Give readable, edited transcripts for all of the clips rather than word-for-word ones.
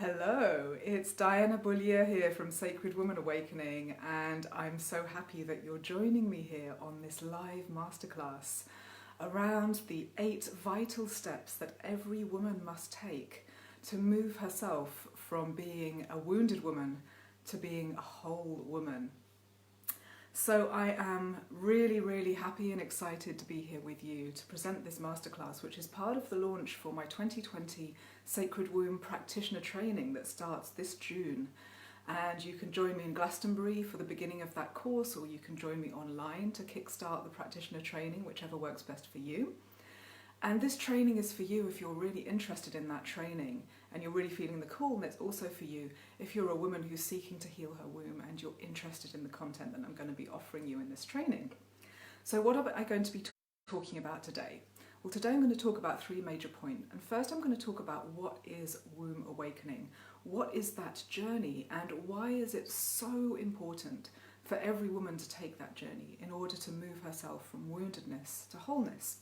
Hello, it's Diana Beaulieu here from Sacred Woman Awakening, and I'm so happy that you're joining me here on this live masterclass around the 8 vital steps that every woman must take to move herself from being a wounded woman to being a whole woman. So I am really happy and excited to be here with you to present this masterclass, which is part of the launch for my 2020 Sacred Womb Practitioner Training that starts this June. And you can join me in Glastonbury for the beginning of that course, or you can join me online to kickstart the practitioner training, whichever works best for you. And this training is for you if you're really interested in that training and you're really feeling the call, and it's also for you if you're a woman who's seeking to heal her womb and you're interested in the content that I'm going to be offering you in this training. So what am I going to be talking about today? Well, today I'm going to talk about 3 major points. And first I'm going to talk about what is womb awakening. What is that journey, and why is it so important for every woman to take that journey in order to move herself from woundedness to wholeness?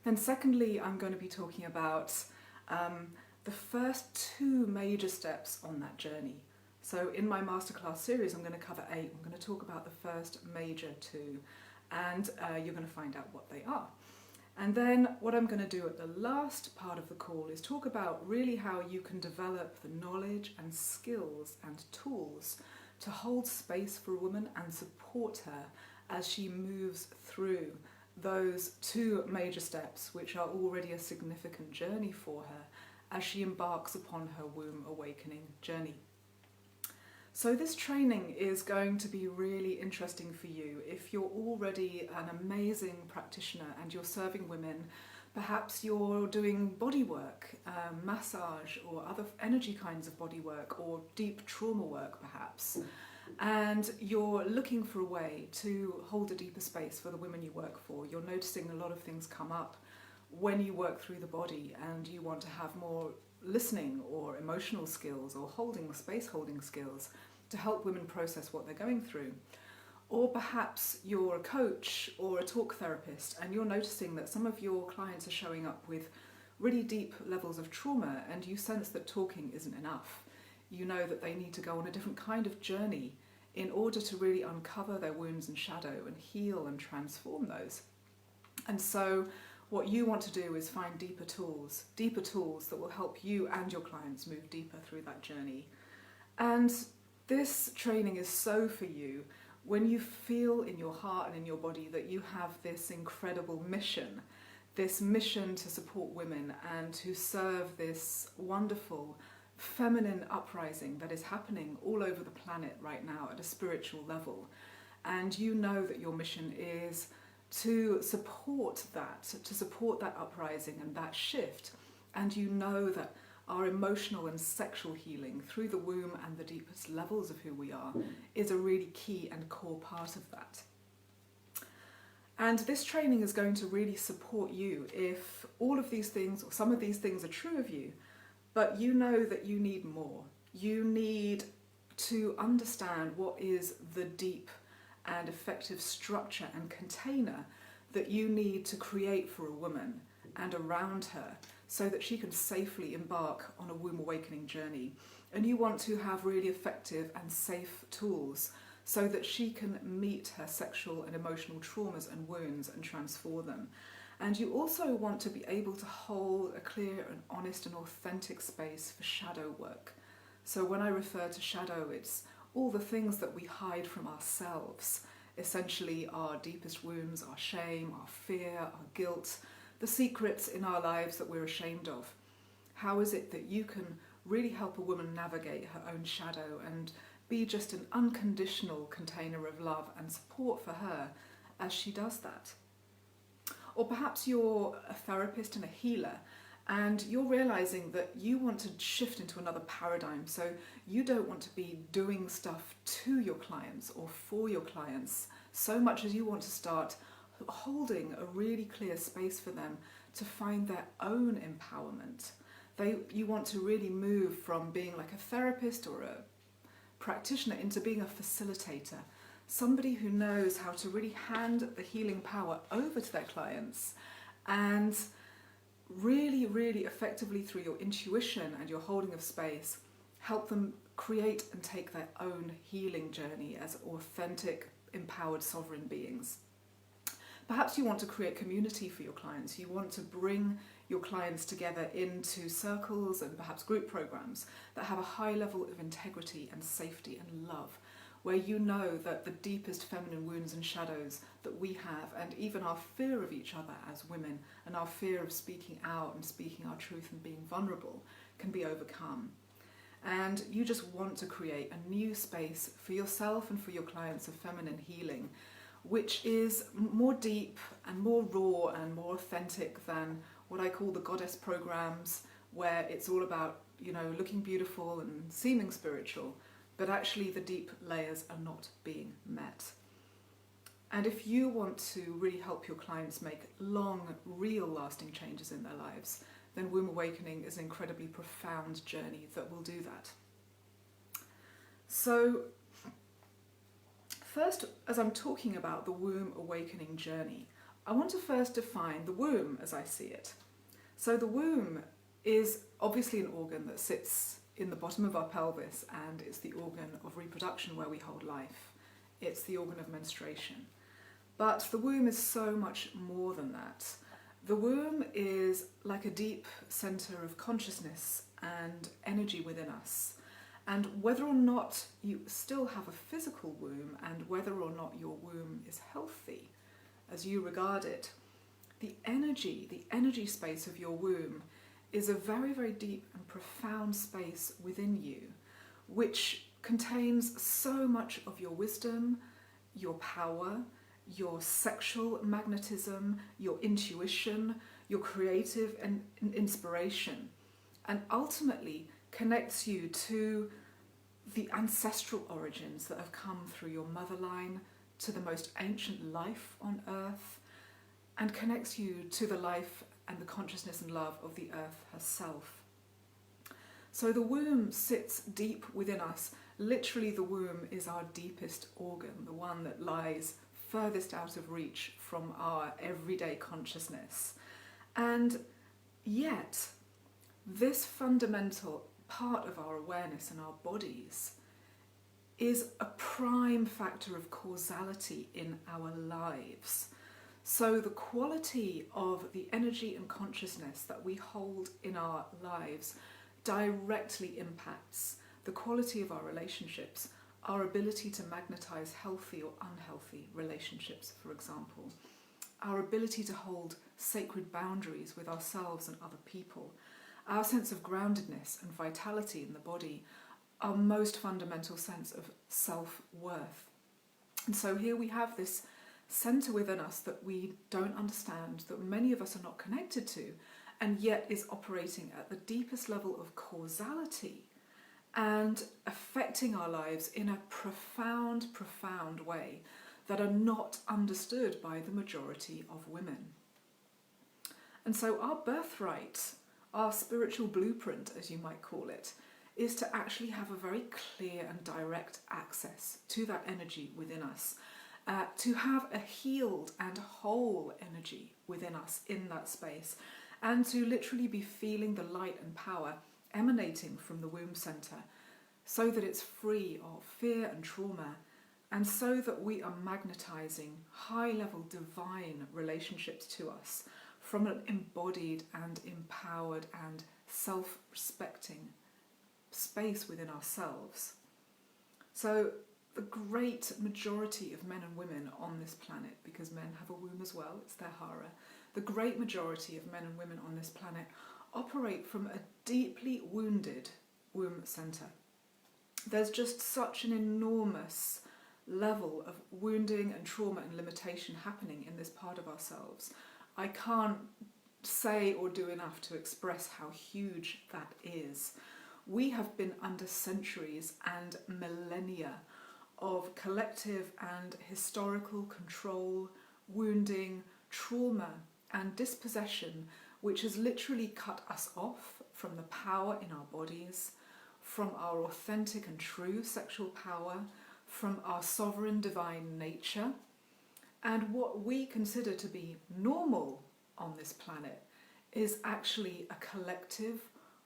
Then secondly, I'm going to be talking about the first 2 major steps on that journey. So in my masterclass series, I'm going to cover 8. I'm going to talk about the first major 2, and you're going to find out what they are. And then what I'm going to do at the last part of the call is talk about really how you can develop the knowledge and skills and tools to hold space for a woman and support her as she moves through those 2 major steps, which are already a significant journey for her as she embarks upon her womb awakening journey. So this training is going to be really interesting for you if you're already an amazing practitioner and you're serving women. Perhaps you're doing body work, massage, or other energy kinds of body work, or deep trauma work perhaps. And you're looking for a way to hold a deeper space for the women you work for. You're noticing a lot of things come up when you work through the body, and you want to have more listening or emotional skills or space holding skills to help women process what they're going through. Or perhaps you're a coach or a talk therapist and you're noticing that some of your clients are showing up with really deep levels of trauma, and you sense that talking isn't enough. You know that they need to go on a different kind of journey in order to really uncover their wounds and shadow and heal and transform those. And so what you want to do is find deeper tools that will help you and your clients move deeper through that journey. And this training is so for you when you feel in your heart and in your body that you have this incredible mission, to support women and to serve this wonderful feminine uprising that is happening all over the planet right now at a spiritual level. And you know that your mission is to support that uprising and that shift. And you know that our emotional and sexual healing through the womb and the deepest levels of who we are is a really key and core part of that. And this training is going to really support you if all of these things, or some of these things, are true of you, but you know that you need more. You need to understand what is the deep and effective structure and container that you need to create for a woman and around her so that she can safely embark on a womb awakening journey. And you want to have really effective and safe tools so that she can meet her sexual and emotional traumas and wounds and transform them. And you also want to be able to hold a clear and honest and authentic space for shadow work. So when I refer to shadow, it's all the things that we hide from ourselves, essentially our deepest wounds, our shame, our fear, our guilt, the secrets in our lives that we're ashamed of. How is it that you can really help a woman navigate her own shadow and be just an unconditional container of love and support for her as she does that? Or perhaps you're a therapist and a healer, and you're realizing that you want to shift into another paradigm. So you don't want to be doing stuff to your clients or for your clients so much as you want to start holding a really clear space for them to find their own empowerment. You want to really move from being like a therapist or a practitioner into being a facilitator, somebody who knows how to really hand the healing power over to their clients and really, really effectively through your intuition and your holding of space, help them create and take their own healing journey as authentic, empowered, sovereign beings. Perhaps you want to create community for your clients. You want to bring your clients together into circles and perhaps group programs that have a high level of integrity and safety and love, where you know that the deepest feminine wounds and shadows that we have, and even our fear of each other as women, and our fear of speaking out and speaking our truth and being vulnerable, can be overcome. And you just want to create a new space for yourself and for your clients of feminine healing, which is more deep and more raw and more authentic than what I call the goddess programs, where it's all about, looking beautiful and seeming spiritual, but actually the deep layers are not being met. And if you want to really help your clients make long, real, lasting changes in their lives, then Womb Awakening is an incredibly profound journey that will do that. So, first, as I'm talking about the Womb Awakening journey, I want to first define the womb as I see it. So the womb is obviously an organ that sits in the bottom of our pelvis, and it's the organ of reproduction where we hold life. It's the organ of menstruation. But the womb is so much more than that. The womb is like a deep center of consciousness and energy within us. And whether or not you still have a physical womb, and whether or not your womb is healthy as you regard it, the energy space of your womb is a very, very deep and profound space within you, which contains so much of your wisdom, your power, your sexual magnetism, your intuition, your creative and inspiration, and ultimately connects you to the ancestral origins that have come through your mother line, to the most ancient life on earth, and connects you to the life and the consciousness and love of the earth herself. So the womb sits deep within us. Literally, the womb is our deepest organ, the one that lies furthest out of reach from our everyday consciousness. And yet, this fundamental part of our awareness and our bodies is a prime factor of causality in our lives. So the quality of the energy and consciousness that we hold in our lives directly impacts the quality of our relationships, our ability to magnetize healthy or unhealthy relationships, for example, our ability to hold sacred boundaries with ourselves and other people, our sense of groundedness and vitality in the body, our most fundamental sense of self-worth. And so here we have this center within us that we don't understand, that many of us are not connected to, and yet is operating at the deepest level of causality and affecting our lives in a profound, profound way that are not understood by the majority of women. And so our birthright, our spiritual blueprint, as you might call it, is to actually have a very clear and direct access to that energy within us, to have a healed and whole energy within us in that space, and to literally be feeling the light and power emanating from the womb center, so that it's free of fear and trauma, and so that we are magnetizing high-level divine relationships to us from an embodied and empowered and self-respecting space within ourselves. So the great majority of men and women on this planet, because men have a womb as well, it's their hara, the great majority of men and women on this planet operate from a deeply wounded womb center. There's just such an enormous level of wounding and trauma and limitation happening in this part of ourselves. I can't say or do enough to express how huge that is. We have been under centuries and millennia of collective and historical control, wounding, trauma and dispossession, which has literally cut us off from the power in our bodies, from our authentic and true sexual power, from our sovereign divine nature. And what we consider to be normal on this planet is actually a collective,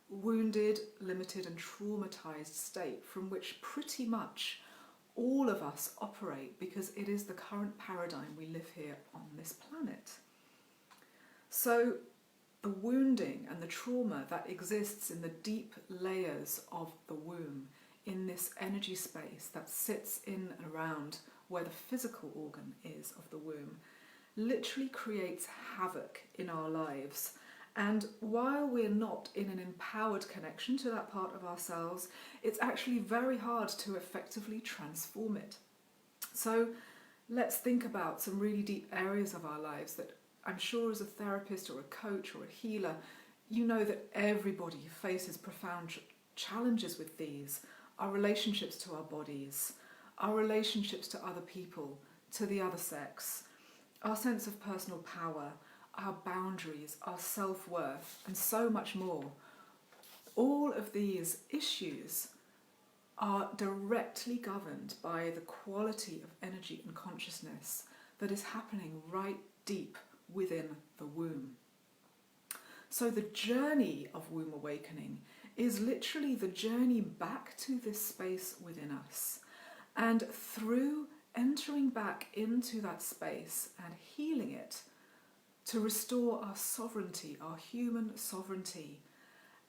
wounded, limited and traumatized state from which pretty much all of us operate, because it is the current paradigm we live here on this planet. So the wounding and the trauma that exists in the deep layers of the womb, in this energy space that sits in and around where the physical organ is of the womb, literally creates havoc in our lives. And while we're not in an empowered connection to that part of ourselves, it's actually very hard to effectively transform it. So let's think about some really deep areas of our lives that I'm sure as a therapist or a coach or a healer, you know that everybody faces profound challenges with these. Our relationships to our bodies, our relationships to other people, to the other sex, our sense of personal power, our boundaries, our self-worth, and so much more. All of these issues are directly governed by the quality of energy and consciousness that is happening right deep within the womb. So the journey of womb awakening is literally the journey back to this space within us. And through entering back into that space and healing it, to restore our sovereignty, our human sovereignty.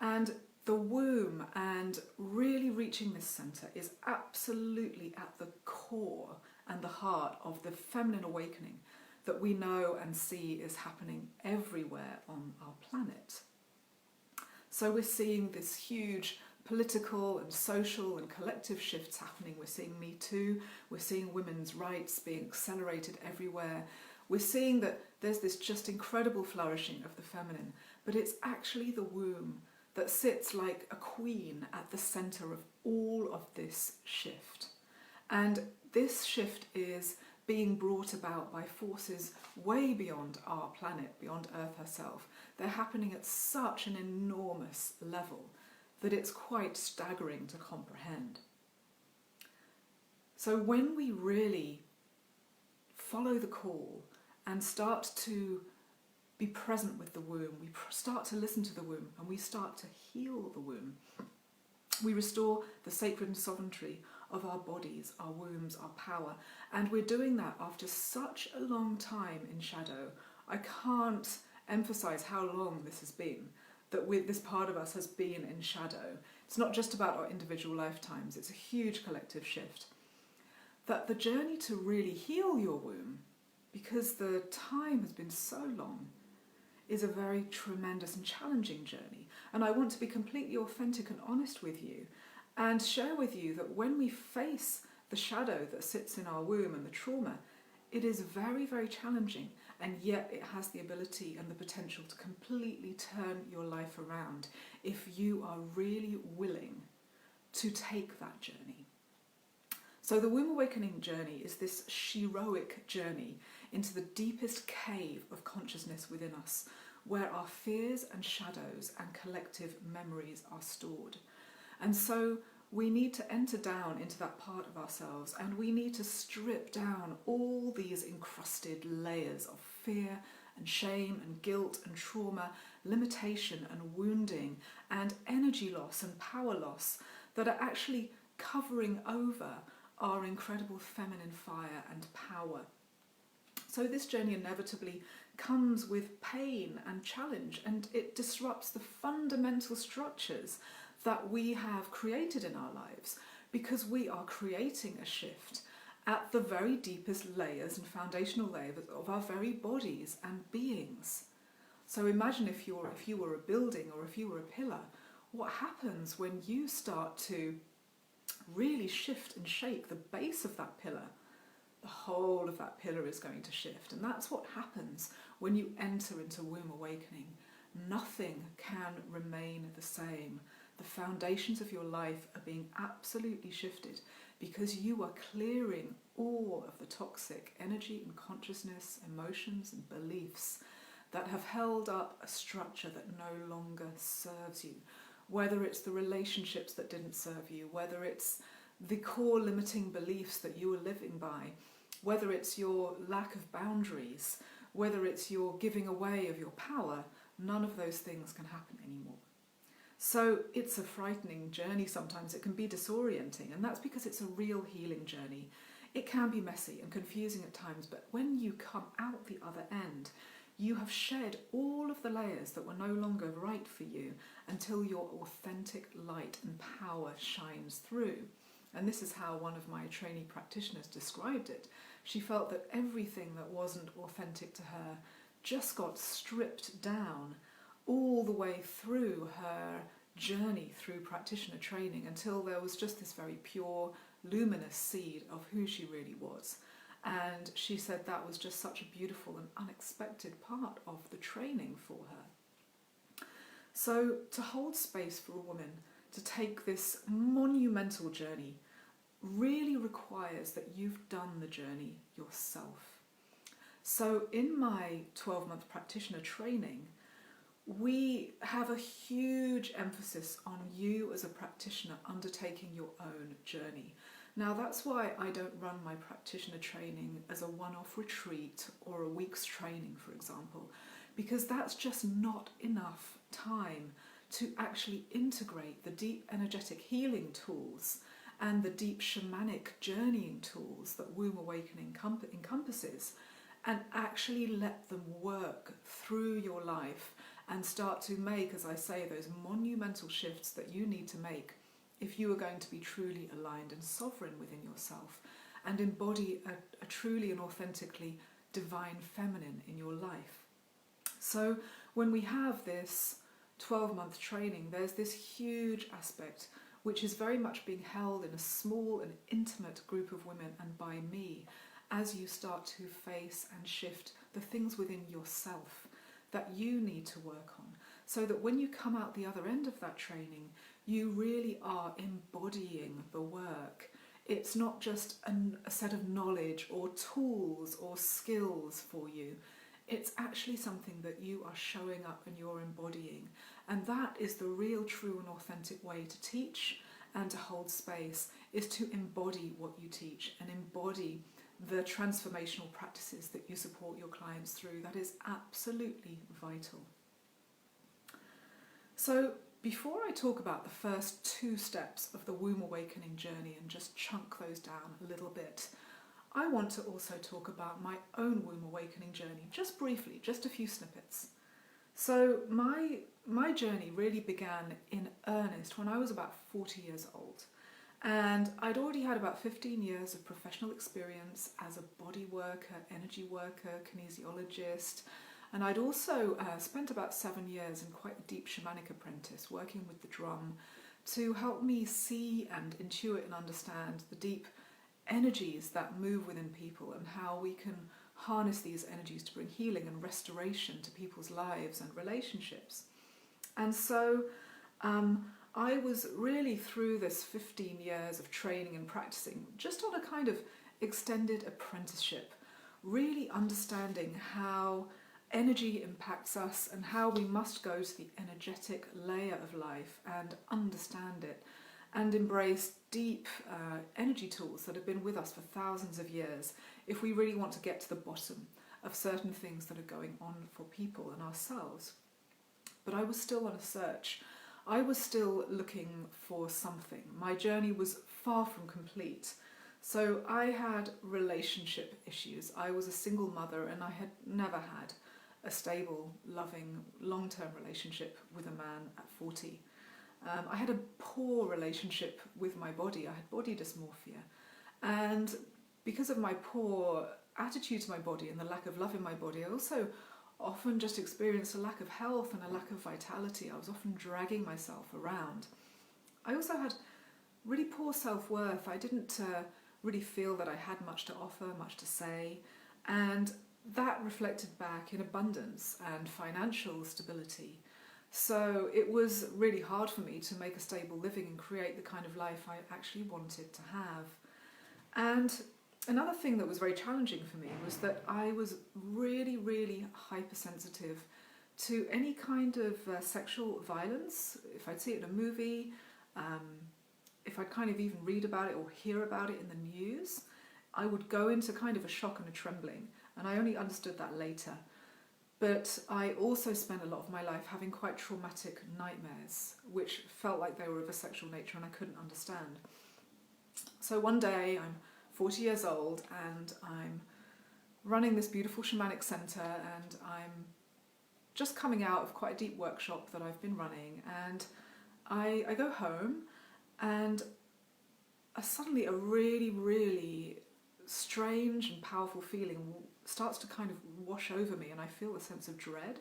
And the womb and really reaching this centre is absolutely at the core and the heart of the feminine awakening that we know and see is happening everywhere on our planet. So we're seeing this huge political and social and collective shifts happening. We're seeing Me Too, we're seeing women's rights being accelerated everywhere. We're seeing that there's this just incredible flourishing of the feminine, but it's actually the womb that sits like a queen at the centre of all of this shift. And this shift is being brought about by forces way beyond our planet, beyond Earth herself. They're happening at such an enormous level that it's quite staggering to comprehend. So when we really follow the call and start to be present with the womb, we start to listen to the womb, and we start to heal the womb, we restore the sacred sovereignty of our bodies, our wombs, our power. And we're doing that after such a long time in shadow. I can't emphasize how long this has been, that this part of us has been in shadow. It's not just about our individual lifetimes, it's a huge collective shift. That the journey to really heal your womb, because the time has been so long, is a very tremendous and challenging journey. And I want to be completely authentic and honest with you and share with you that when we face the shadow that sits in our womb and the trauma, it is very, very challenging, and yet it has the ability and the potential to completely turn your life around if you are really willing to take that journey. So the womb awakening journey is this heroic journey into the deepest cave of consciousness within us, where our fears and shadows and collective memories are stored. And so we need to enter down into that part of ourselves, and we need to strip down all these encrusted layers of fear and shame and guilt and trauma, limitation and wounding and energy loss and power loss that are actually covering over our incredible feminine fire and power. So this journey inevitably comes with pain and challenge, and it disrupts the fundamental structures that we have created in our lives, because we are creating a shift at the very deepest layers and foundational layers of our very bodies and beings. So imagine if you were a building or if you were a pillar, what happens when you start to really shift and shake the base of that pillar? The whole of that pillar is going to shift, and that's what happens when you enter into womb awakening. Nothing can remain the same. The foundations of your life are being absolutely shifted because you are clearing all of the toxic energy and consciousness, emotions and beliefs that have held up a structure that no longer serves you. Whether it's the relationships that didn't serve you, whether it's the core limiting beliefs that you were living by, whether it's your lack of boundaries, whether it's your giving away of your power, none of those things can happen anymore. So it's a frightening journey sometimes. It can be disorienting, and that's because it's a real healing journey. It can be messy and confusing at times, but when you come out the other end, you have shed all of the layers that were no longer right for you until your authentic light and power shines through. And this is how one of my trainee practitioners described it. She felt that everything that wasn't authentic to her just got stripped down all the way through her journey through practitioner training until there was just this very pure, luminous seed of who she really was. And she said that was just such a beautiful and unexpected part of the training for her. So to hold space for a woman to take this monumental journey really requires that you've done the journey yourself. So in my 12-month practitioner training, we have a huge emphasis on you as a practitioner undertaking your own journey. Now that's why I don't run my practitioner training as a one-off retreat or a week's training, for example, because that's just not enough time to actually integrate the deep energetic healing tools and the deep shamanic journeying tools that womb awakening encompasses, and actually let them work through your life and start to make, as I say, those monumental shifts that you need to make if you are going to be truly aligned and sovereign within yourself and embody a truly and authentically divine feminine in your life. So when we have this 12-month training, there's this huge aspect which is very much being held in a small and intimate group of women and by me as you start to face and shift the things within yourself that you need to work on, so that when you come out the other end of that training, you really are embodying the work. It's not just a set of knowledge or tools or skills for you. It's actually something that you are showing up and you're embodying. And that is the real, true and authentic way to teach and to hold space, is to embody what you teach and embody the transformational practices that you support your clients through. That is absolutely vital. So before I talk about the first 2 steps of the womb awakening journey and just chunk those down a little bit, I want to also talk about my own womb awakening journey, just briefly, just a few snippets. So my journey really began in earnest when I was about 40 years old. And I'd already had about 15 years of professional experience as a body worker, energy worker, kinesiologist, and I'd also spent about 7 years in quite a deep shamanic apprentice working with the drum to help me see and intuit and understand the deep energies that move within people and how we can harness these energies to bring healing and restoration to people's lives and relationships. And so I was really, through this 15 years of training and practicing, just on a kind of extended apprenticeship, really understanding how energy impacts us and how we must go to the energetic layer of life and understand it and embrace deep energy tools that have been with us for thousands of years if we really want to get to the bottom of certain things that are going on for people and ourselves. But I was still on a search. I was still looking for something. My journey was far from complete. So I had relationship issues. I was a single mother and I had never had a stable, loving, long-term relationship with a man at 40. I had a poor relationship with my body. I had body dysmorphia. And because of my poor attitude to my body and the lack of love in my body, I also often just experienced a lack of health and a lack of vitality. I was often dragging myself around. I also had really poor self-worth. I didn't really feel that I had much to offer, much to say, and that reflected back in abundance and financial stability. So it was really hard for me to make a stable living and create the kind of life I actually wanted to have. And another thing that was very challenging for me was that I was really, really hypersensitive to any kind of sexual violence. If I'd see it in a movie, if I'd kind of even read about it or hear about it in the news, I would go into kind of a shock and a trembling, and I only understood that later. But I also spent a lot of my life having quite traumatic nightmares, which felt like they were of a sexual nature and I couldn't understand. So one day I'm 40 years old and I'm running this beautiful shamanic centre, and I'm just coming out of quite a deep workshop that I've been running, and I go home, and suddenly a really, really strange and powerful feeling starts to kind of wash over me, and I feel a sense of dread,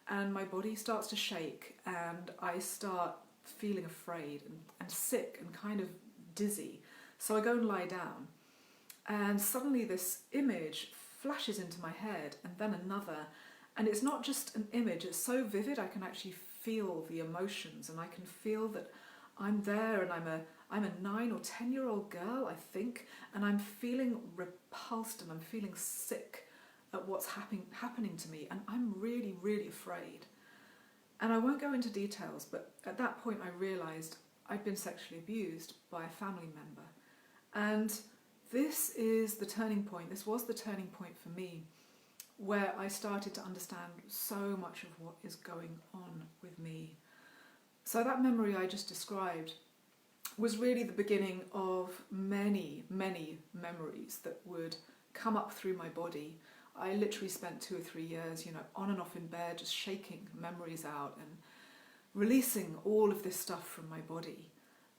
and my body starts to shake, and I start feeling afraid and sick and kind of dizzy. So I go and lie down, and suddenly this image flashes into my head, and then another, and it's not just an image, it's so vivid I can actually feel the emotions, and I can feel that I'm there, and I'm a 9 or 10-year-old girl, I think, and I'm feeling repulsed and I'm feeling sick at what's happening to me, and I'm really, really afraid. And I won't go into details, but at that point I realised I'd been sexually abused by a family member. And this is the turning point, this was the turning point for me, where I started to understand so much of what is going on with me. So that memory I just described was really the beginning of many, many memories that would come up through my body. I literally spent 2 or 3 years, on and off in bed, just shaking memories out and releasing all of this stuff from my body.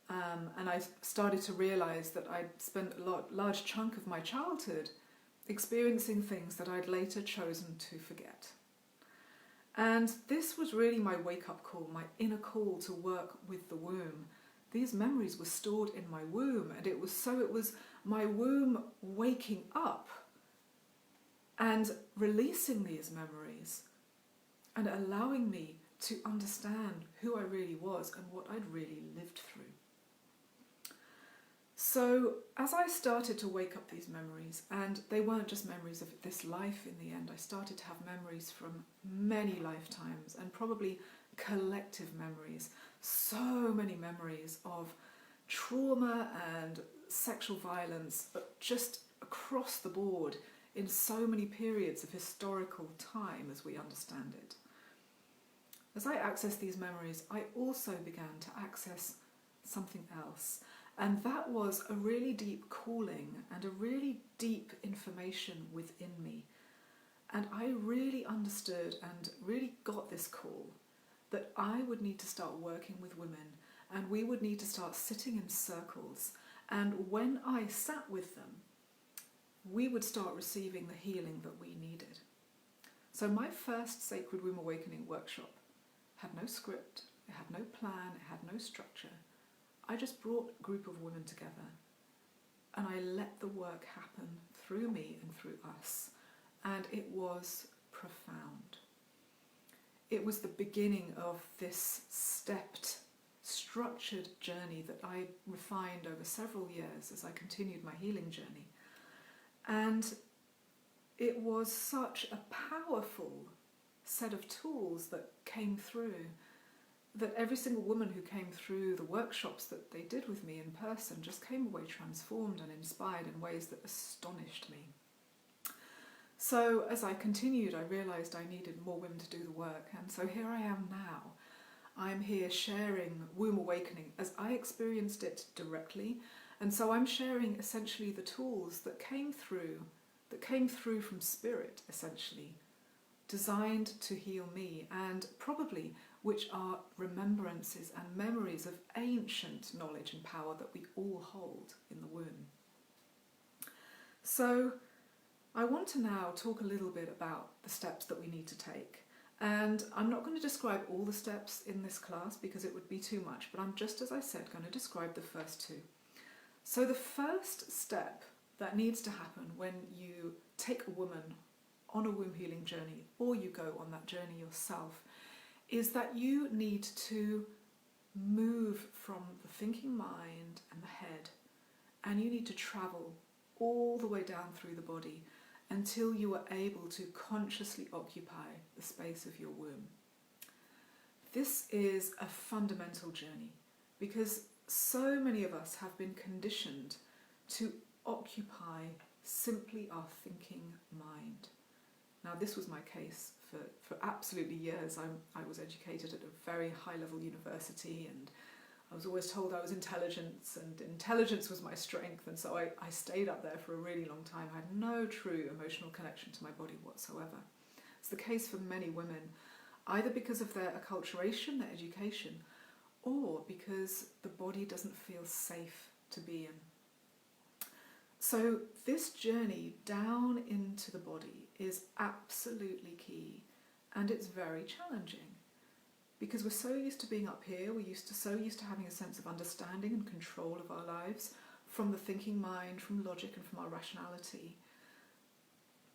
And I started to realise that I'd spent a large chunk of my childhood experiencing things that I'd later chosen to forget. And this was really my wake-up call, my inner call to work with the womb. These memories were stored in my womb, and it was my womb waking up and releasing these memories and allowing me to understand who I really was and what I'd really lived through. So as I started to wake up these memories, and they weren't just memories of this life in the end, I started to have memories from many lifetimes, and probably collective memories, so many memories of trauma and sexual violence, but just across the board in so many periods of historical time as we understand it. As I accessed these memories, I also began to access something else. And that was a really deep calling and a really deep information within me. And I really understood and really got this call that I would need to start working with women, and we would need to start sitting in circles. And when I sat with them, we would start receiving the healing that we needed. So my first Sacred Womb Awakening workshop had no script, it had no plan, it had no structure. I just brought a group of women together, and I let the work happen through me and through us, and it was profound. It was the beginning of this stepped, structured journey that I refined over several years as I continued my healing journey. And it was such a powerful set of tools that came through, that every single woman who came through the workshops that they did with me in person just came away transformed and inspired in ways that astonished me. So as I continued, I realised I needed more women to do the work, and so here I am now. I'm here sharing Womb Awakening as I experienced it directly, and so I'm sharing essentially the tools that came through from spirit, essentially, designed to heal me, and probably which are remembrances and memories of ancient knowledge and power that we all hold in the womb. So I want to now talk a little bit about the steps that we need to take. And I'm not going to describe all the steps in this class because it would be too much, but I'm just, as I said, going to describe the first two. So the first step that needs to happen when you take a woman on a womb healing journey, or you go on that journey yourself, is that you need to move from the thinking mind and the head, and you need to travel all the way down through the body until you are able to consciously occupy the space of your womb. This is a fundamental journey because so many of us have been conditioned to occupy simply our thinking mind. Now, this was my case for absolutely years. I was educated at a very high-level university, and I was always told I was intelligent, and intelligence was my strength, and so I stayed up there for a really long time. I had no true emotional connection to my body whatsoever. It's the case for many women, either because of their acculturation, their education, or because the body doesn't feel safe to be in. So this journey down into the body is absolutely key, and it's very challenging because we're so used to being up here, we're so used to having a sense of understanding and control of our lives from the thinking mind, from logic and from our rationality,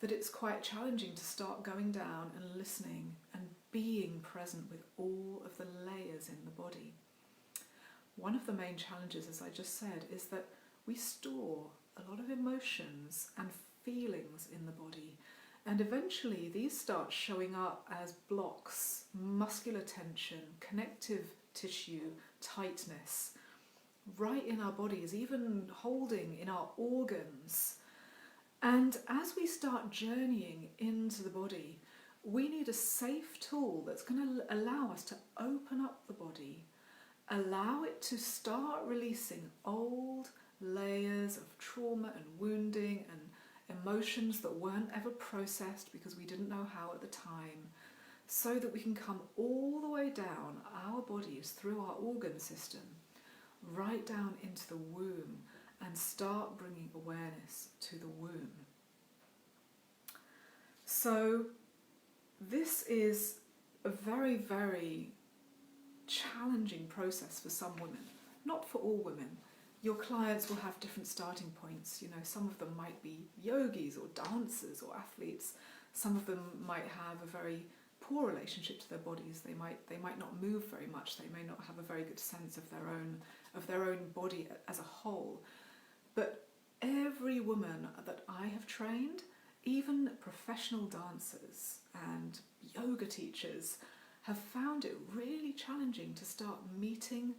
that it's quite challenging to start going down and listening and being present with all of the layers in the body. One of the main challenges, as I just said, is that we store a lot of emotions and feelings in the body, and eventually these start showing up as blocks, muscular tension, connective tissue, tightness, right in our bodies, even holding in our organs. And as we start journeying into the body, we need a safe tool that's going to allow us to open up the body, allow it to start releasing old layers of trauma and wounding and emotions that weren't ever processed because we didn't know how at the time, so that we can come all the way down our bodies through our organ system, right down into the womb, and start bringing awareness to the womb. So this is a very, very challenging process for some women, not for all women. Your clients will have different starting points. You know, some of them might be yogis or dancers or athletes. Some of them might have a very poor relationship to their bodies. They might not move very much. They may not have a very good sense of their own body as a whole. But every woman that I have trained, even professional dancers and yoga teachers, have found it really challenging to start meeting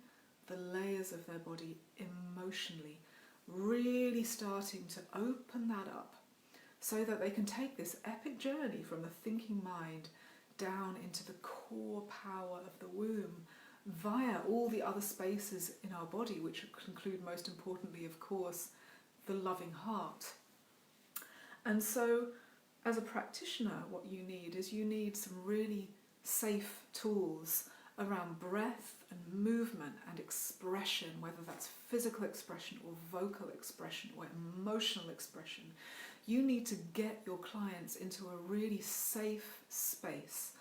the layers of their body emotionally, really starting to open that up so that they can take this epic journey from the thinking mind down into the core power of the womb via all the other spaces in our body, which include, most importantly, of course, the loving heart. And so as a practitioner, what you need some really safe tools around breath and movement and expression, whether that's physical expression or vocal expression or emotional expression. You need to get your clients into a really safe space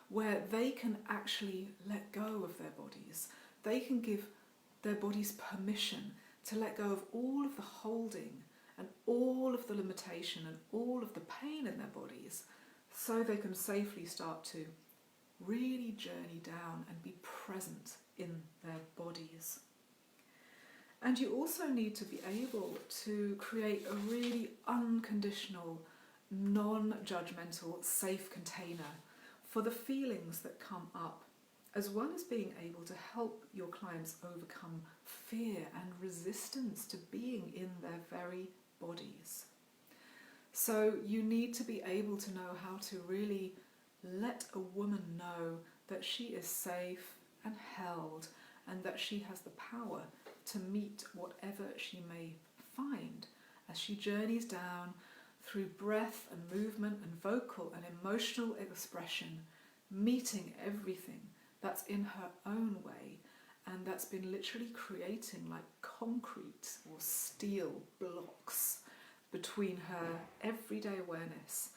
where they can actually let go of their bodies. They can give their bodies permission to let go of all of the holding and all of the limitation and all of the pain in their bodies, so they can safely start to really journey down and be present in their bodies. And you also need to be able to create a really unconditional, non-judgmental, safe container for the feelings that come up, as well as being able to help your clients overcome fear and resistance to being in their very bodies. So you need to be able to know how to really let a woman know that she is safe and held, and that she has the power to meet whatever she may find as she journeys down through breath and movement and vocal and emotional expression, meeting everything that's in her own way and that's been literally creating like concrete or steel blocks between her everyday awareness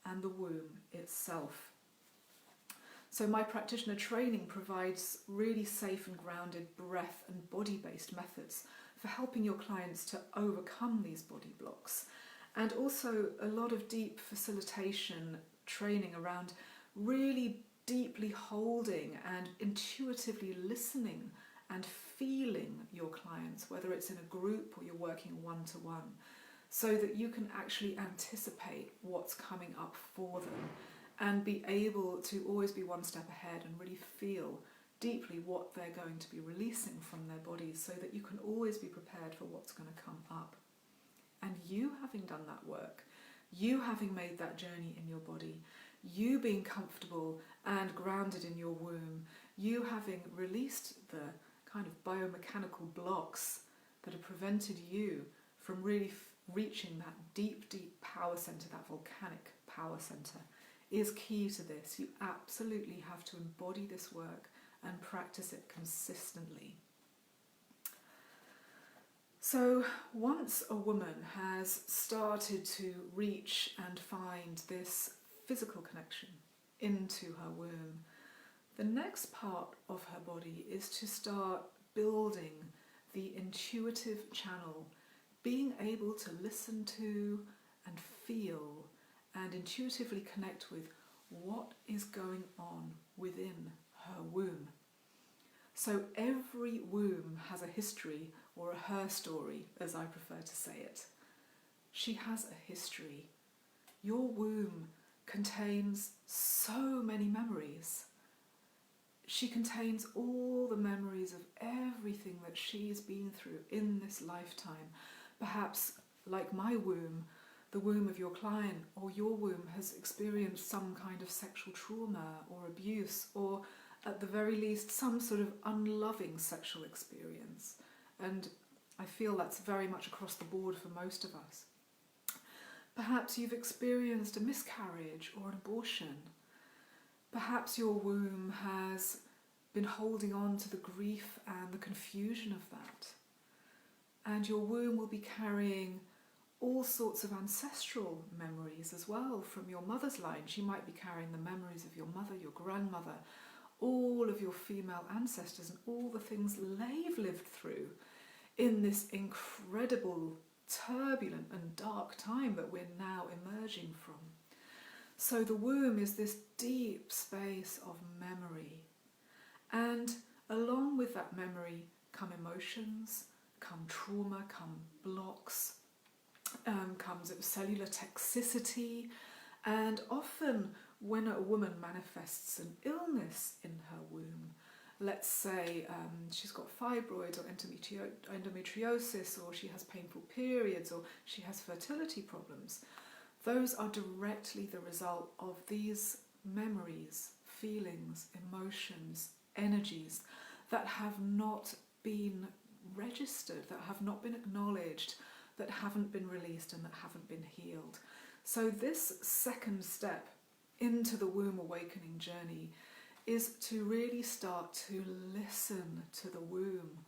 and the womb itself. So my practitioner training provides really safe and grounded breath and body-based methods for helping your clients to overcome these body blocks, and also a lot of deep facilitation training around really deeply holding and intuitively listening and feeling your clients, whether it's in a group or you're working one-to-one, so that you can actually anticipate what's coming up for them and be able to always be one step ahead and really feel deeply what they're going to be releasing from their bodies, so that you can always be prepared for what's going to come up. And you having done that work, you having made that journey in your body, you being comfortable and grounded in your womb, you having released the kind of biomechanical blocks that have prevented you from really reaching that deep, deep power centre, that volcanic power centre, is key to this. You absolutely have to embody this work and practice it consistently. So once a woman has started to reach and find this physical connection into her womb, the next part of her body is to start building the intuitive channel, being able to listen to and feel and intuitively connect with what is going on within her womb. So every womb has a history, or a her story, as I prefer to say it. She has a history. Your womb contains so many memories. She contains all the memories of everything that she's been through in this lifetime. Perhaps, like my womb, the womb of your client or your womb has experienced some kind of sexual trauma or abuse, or at the very least some sort of unloving sexual experience. And I feel that's very much across the board for most of us. Perhaps you've experienced a miscarriage or an abortion. Perhaps your womb has been holding on to the grief and the confusion of that. And your womb will be carrying all sorts of ancestral memories as well from your mother's line. She might be carrying the memories of your mother, your grandmother, all of your female ancestors and all the things they've lived through in this incredible, turbulent and dark time that we're now emerging from. So the womb is this deep space of memory. And along with that memory come emotions, come trauma, come blocks, comes cellular toxicity, and often when a woman manifests an illness in her womb, let's say she's got fibroids or endometriosis, or she has painful periods, or she has fertility problems, those are directly the result of these memories, feelings, emotions, energies that have not been registered, that have not been acknowledged, that haven't been released and that haven't been healed. So this second step into the womb awakening journey is to really start to listen to the womb,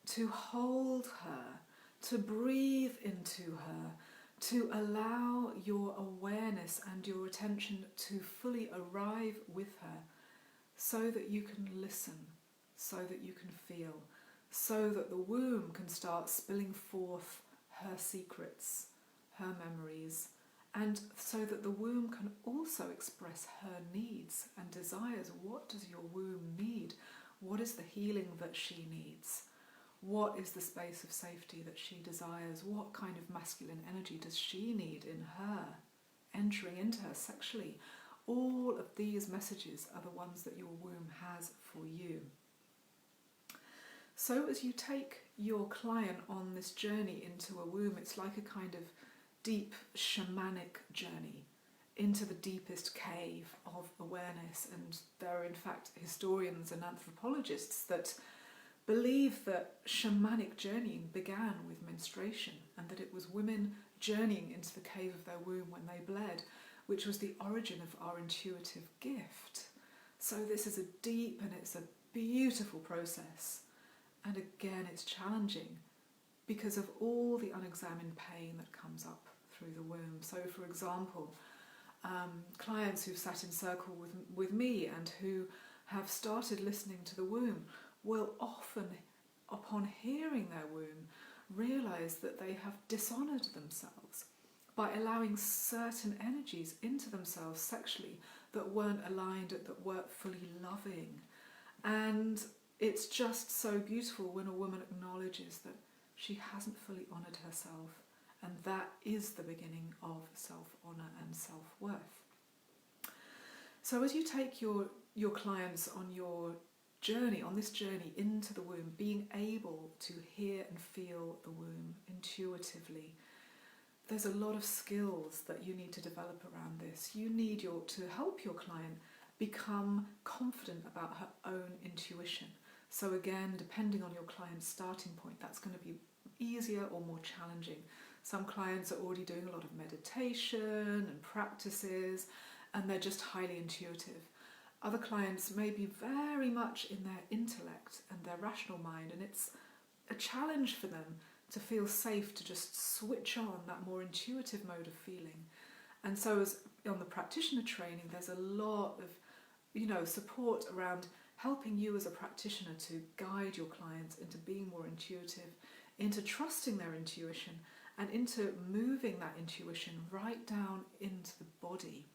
to hold her, to breathe into her, to allow your awareness and your attention to fully arrive with her, so that you can listen, so that you can feel, so that the womb can start spilling forth her secrets, her memories, and so that the womb can also express her needs and desires. What does your womb need? What is the healing that she needs? What is the space of safety that she desires? What kind of masculine energy does she need in her, entering into her sexually? All of these messages are the ones that your womb has for you. So as you take your client on this journey into a womb, it's like a kind of deep shamanic journey into the deepest cave of awareness. And there are in fact historians and anthropologists that believe that shamanic journeying began with menstruation, and that it was women journeying into the cave of their womb when they bled, which was the origin of our intuitive gift. So this is a deep and it's a beautiful process. And again, it's challenging because of all the unexamined pain that comes up through the womb. So for example, clients who've sat in circle with me and who have started listening to the womb will often, upon hearing their womb, realise that they have dishonoured themselves by allowing certain energies into themselves sexually that weren't aligned, that weren't fully loving. And it's just so beautiful when a woman acknowledges that she hasn't fully honoured herself, and that is the beginning of self-honour and self-worth. So as you take your clients on your journey, on this journey into the womb, being able to hear and feel the womb intuitively, there's a lot of skills that you need to develop around this. You need to help your client become confident about her own intuition. So again, depending on your client's starting point, that's going to be easier or more challenging. Some clients are already doing a lot of meditation and practices, and they're just highly intuitive. Other clients may be very much in their intellect and their rational mind, and it's a challenge for them to feel safe to just switch on that more intuitive mode of feeling. And so as on the practitioner training, there's a lot of support around helping you as a practitioner to guide your clients into being more intuitive, into trusting their intuition, and into moving that intuition right down into the body.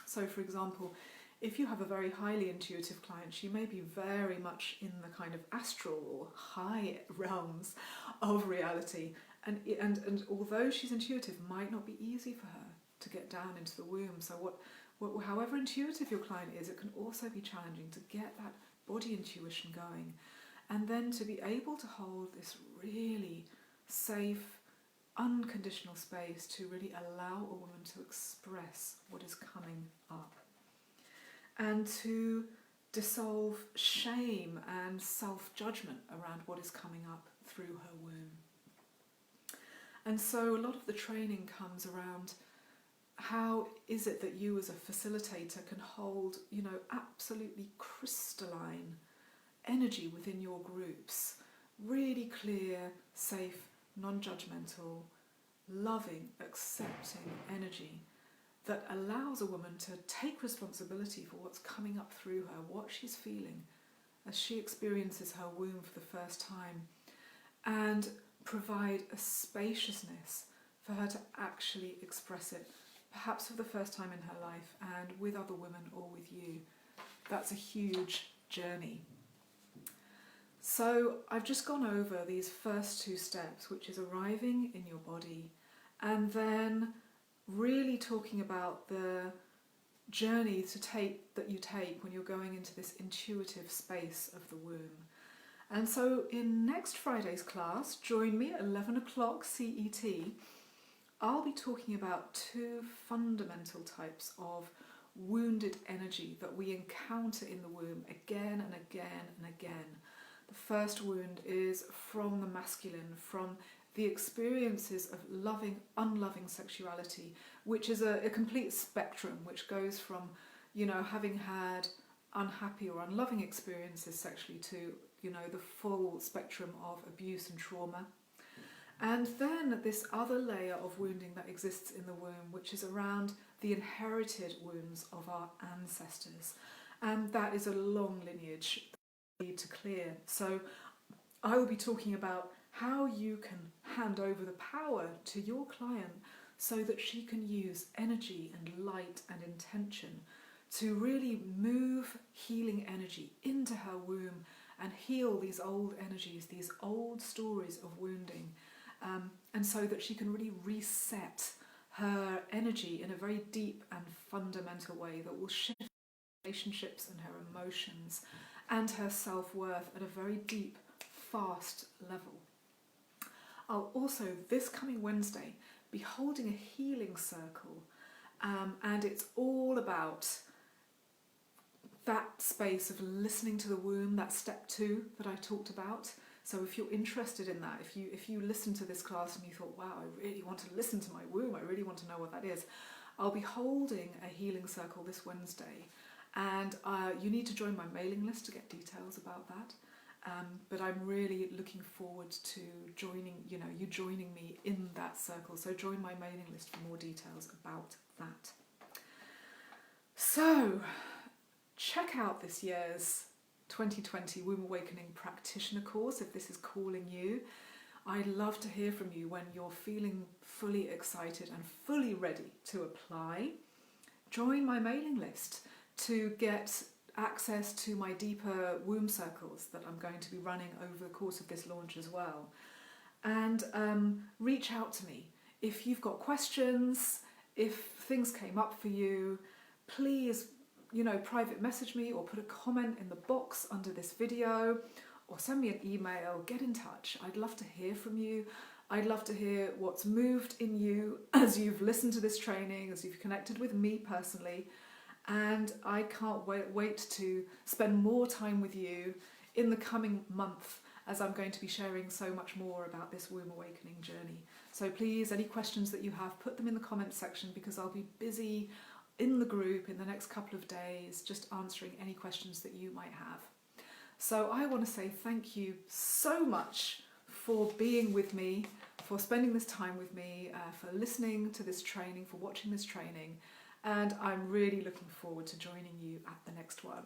So for example, if you have a very highly intuitive client, she may be very much in the kind of astral or high realms of reality, and although she's intuitive, might not be easy for her to get down into the womb. So however intuitive your client is, it can also be challenging to get that body intuition going, and then to be able to hold this really safe, unconditional space to really allow a woman to express what is coming up, and to dissolve shame and self-judgment around what is coming up through her womb. And so a lot of the training comes around how is it that you as a facilitator can hold, absolutely crystalline energy within your groups, really clear, safe, non-judgmental, loving, accepting energy that allows a woman to take responsibility for what's coming up through her, what she's feeling as she experiences her womb for the first time, and provide a spaciousness for her to actually express it, perhaps for the first time in her life and with other women or with you. That's a huge journey. So I've just gone over these first two steps, which is arriving in your body and then really talking about the journey that you take when you're going into this intuitive space of the womb. And so in next Friday's class, join me at 11 o'clock CET. I'll be talking about two fundamental types of wounded energy that we encounter in the womb again and again and again. The first wound is from the masculine, from the experiences of loving, unloving sexuality, which is a complete spectrum, which goes from, having had unhappy or unloving experiences sexually to, the full spectrum of abuse and trauma. And then this other layer of wounding that exists in the womb, which is around the inherited wounds of our ancestors. And that is a long lineage that we need to clear. So I will be talking about how you can hand over the power to your client so that she can use energy and light and intention to really move healing energy into her womb and heal these old energies, these old stories of wounding, and so that she can really reset her energy in a very deep and fundamental way that will shift relationships and her emotions and her self-worth at a very deep, fast level. I'll also, this coming Wednesday, be holding a healing circle, and it's all about that space of listening to the womb, that step 2 that I talked about. So if you're interested in that, if you listen to this class and you thought, wow, I really want to listen to my womb, I really want to know what that is, I'll be holding a healing circle this Wednesday, and you need to join my mailing list to get details about that. But I'm really looking forward to joining me in that circle. So join my mailing list for more details about that. So check out this year's 2020 Womb Awakening Practitioner course if this is calling you. I'd love to hear from you when you're feeling fully excited and fully ready to apply. Join my mailing list to get access to my deeper womb circles that I'm going to be running over the course of this launch as well. And reach out to me. If you've got questions, if things came up for you, please, private message me or put a comment in the box under this video or send me an email, get in touch. I'd love to hear from you. I'd love to hear what's moved in you as you've listened to this training, as you've connected with me personally, and I can't wait to spend more time with you in the coming month, as I'm going to be sharing so much more about this womb awakening journey. So please, any questions that you have, put them in the comments section, because I'll be busy in the group in the next couple of days just answering any questions that you might have. So I want to say thank you so much for being with me, for spending this time with me, for listening to this training, for watching this training, and I'm really looking forward to joining you at the next one.